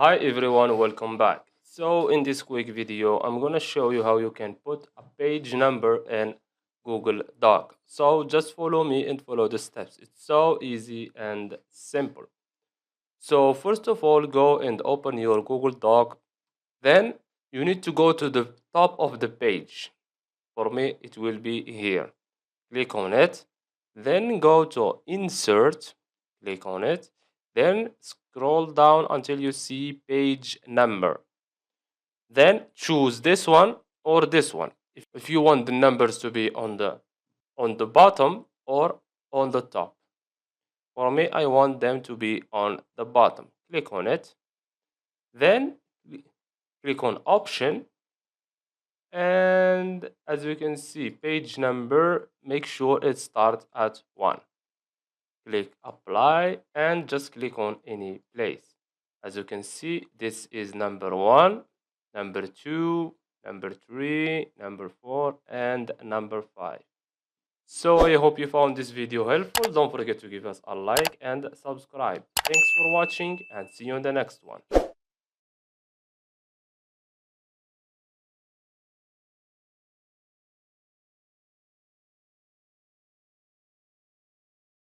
Hi everyone, welcome back. So in this quick video, I'm gonna show you how you can put a page number in Google Doc. So just follow me and follow the steps. It's so easy and simple. So first of all, go and open your Google Doc. Then you need to go to the top of the page. For me, it will be here. Click on it. Then go to Insert. Click on it. Then scroll down until you see page number. Then choose this one or this one. If you want the numbers to be on the bottom or on the top. For me, I want them to be on the bottom. Click on it. Then click on Option. And as you can see, page number, make sure it starts at 1. Click Apply and just click on any place. As you can see, this is number 1, number 2, number 3, number 4, and number 5. So I hope you found this video helpful. Don't forget to give us a like and subscribe. Thanks for watching and see you in the next one.